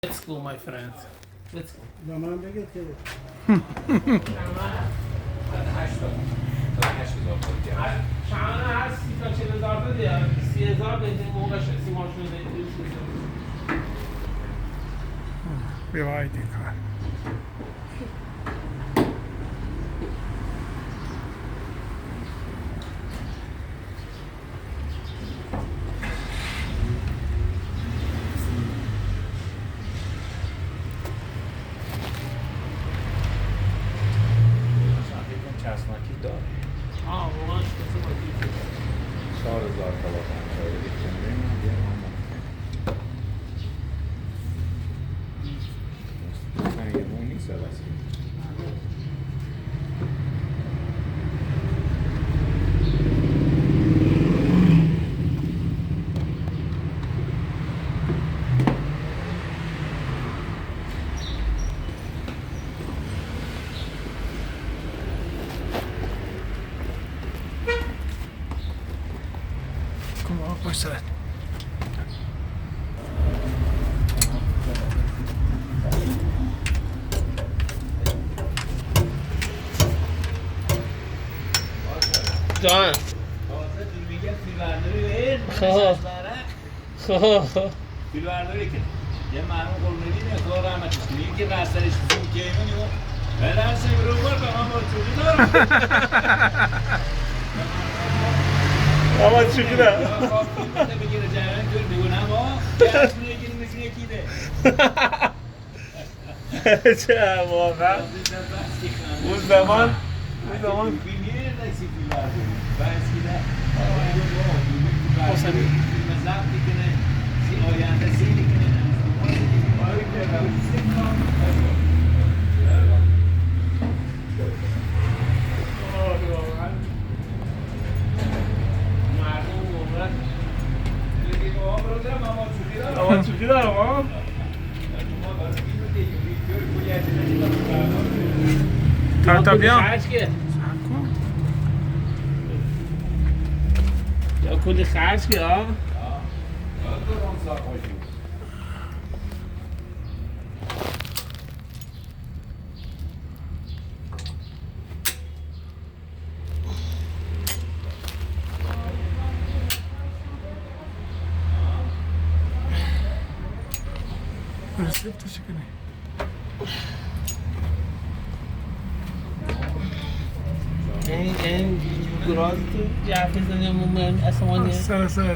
Let's go my friend. Let's go. به من بگید که چند هست 30,000 تا دیگه 30,000 بنزین موقعش سی ماشین بنزین بیایید کار چسبناکی داره واقعا شکسته بازی 4,000 تا با پنجایی دیگه یه ممکن یه مون نیست بسی Kom op, wat is dat? جان فیلبرداری که یه مرموم قرمونی میاد تو رحمتش کنی که رسترش زون که ایمونی و بدن سیبرو بار به من با چوبی دارم Ama çünkü de. یا خواب فیلمت بگیره جریان طور بگونم یا از بونه گیری مثل یکی ده چه واقعا اون زمان فیلمیه دستی فیلبرداری بایستی ده فیلم زبطی کنه سی آینده سیلی کنه Ama çünkü de ama. Karta bien. خرج که یا کلی خرج که Resip to çıkın. این گراز تو جرفی زنیم مومن اسمانی Sara sara.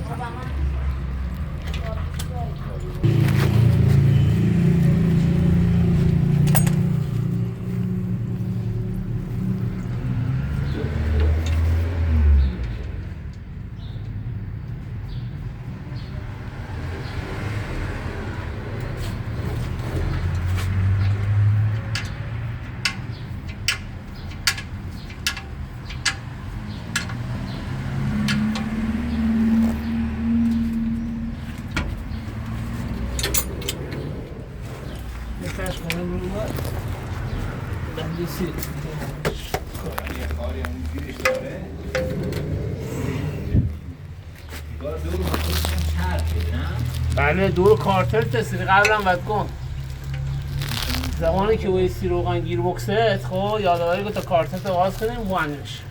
نکش کنیم رو ما بندیسی یه کاری اون گیرش داره نگاه دور خودشون چرکه نه؟ بله دور کارتر تستی قبلا باید کن زمانی که ویسی روغن گیر بکست خب یادآوری که تا کارتر رو باز کنیم وانش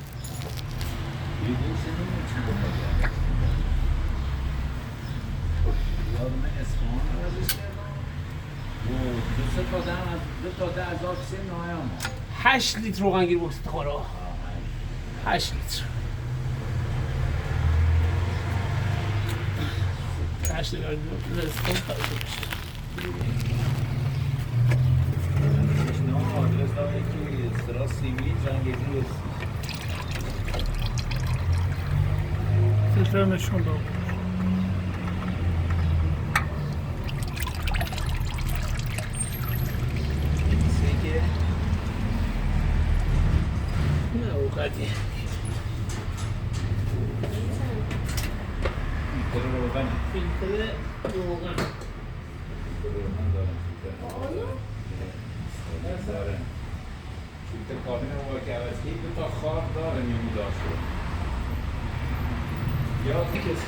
یادم اصفهان رو ازش کردم دو تا از آفیسه نایم 8 لیتر روغن گیر بکست خوره 8 لیتر 8 لیتر رستون خواهده بشه نه آدرس داره که سرا سیمی جنگیزی رسی Filtre nişan da. که نه اوقاتی فیلتر روغن فیلتر روغن روغن دارم فیلتر داره فیلتر کابین رو که عوض که دو تا خار داره میمون داشته یا کسی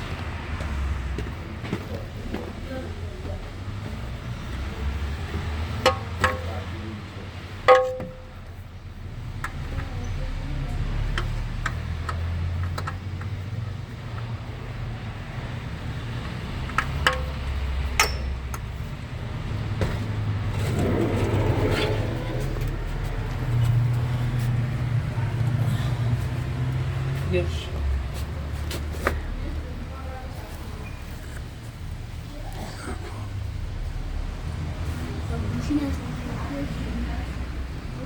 گرش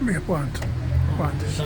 Bem, quanto? Quantas?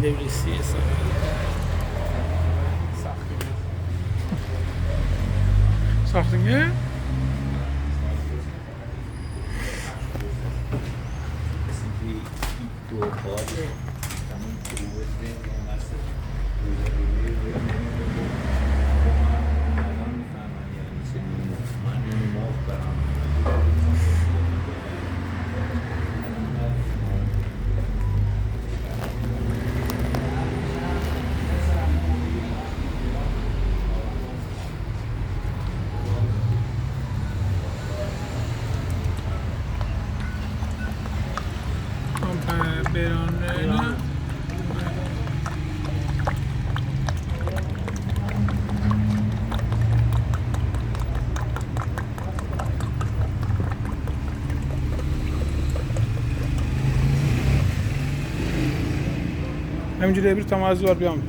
انگلیسی ساختنگه؟ Berone. همینجوری بریم تا ما از دوار بیام.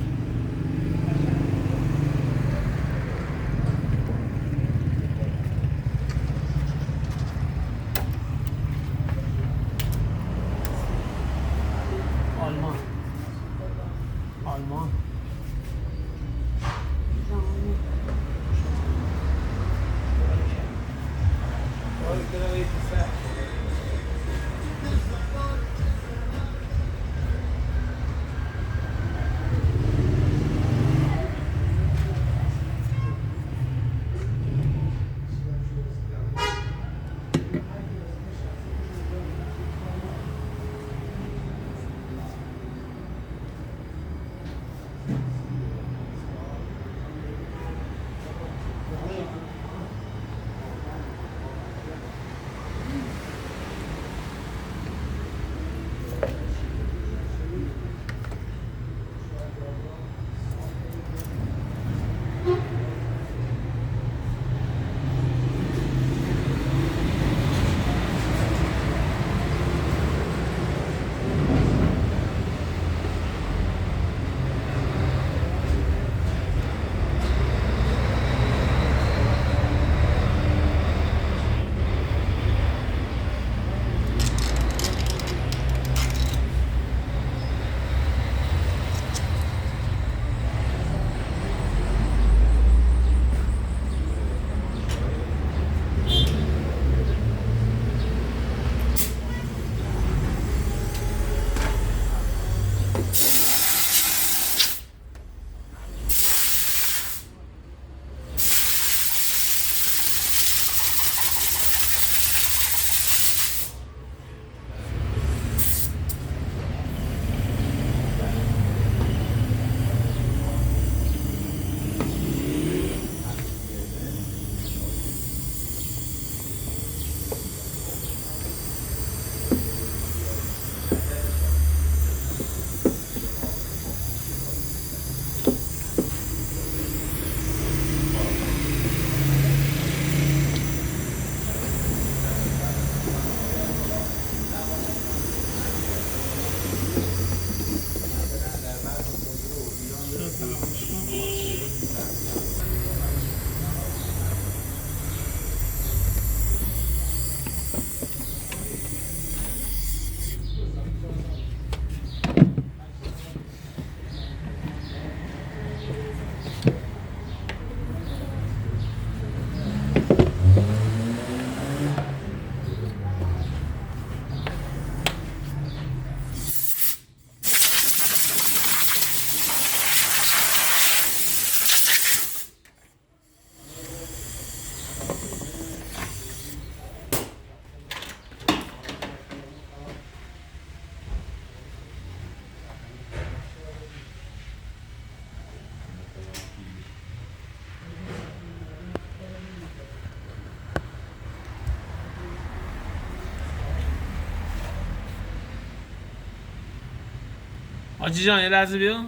آجی جان یه لحظه بیا.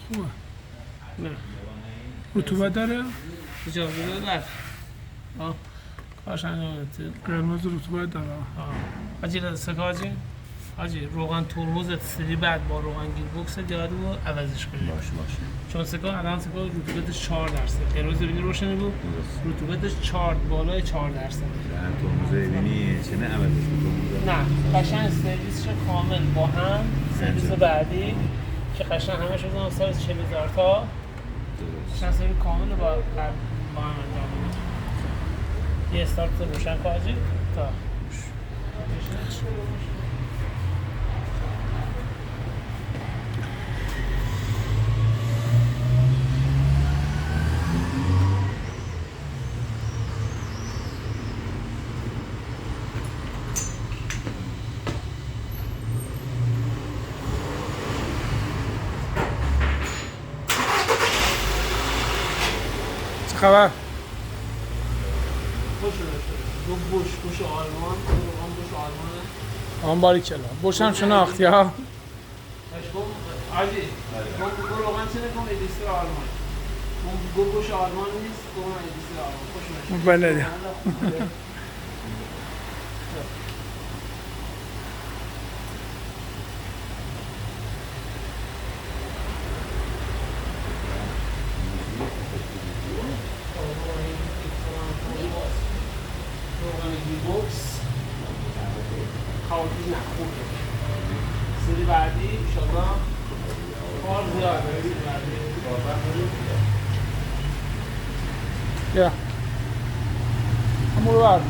خوبه. نه رطوبت داره؟ اجازه بده رفت. کاش انجامت. قرمز رطوبت داره. آجی سکه آجی روغن ترمز سری بعد با روغن گیر بوکس دیاد رو عوضش کنید. باشه. چون سکه الان سکه رطوبتش 4%. قرمز ببینی روشنی بود. رطوبتش 4 بالای 4%. یعنی ترمز ببینی چه نه عوضش می‌کنه. نه قشنگ سرویسش کامل با هم سرویس بعدی که قشنگ همه شده سر 40,000 تا قشنگ سرویس کامل با هم انجام میده. یه استارت روشن کاجی تا چه خبر؟ دو بوش آلمان روغن بوش آلمانه آن باری کلا بوشم شناختی ها اشکم عادی گو روغن چه نکن ادیستر آلمان گو بوش آلمان نیست گو ادیستر آلمان خوش نشد بله بوکس خواهدی نخوده سری بعدی انشاءالله کار زیاده سری بعدی یا همون رو بر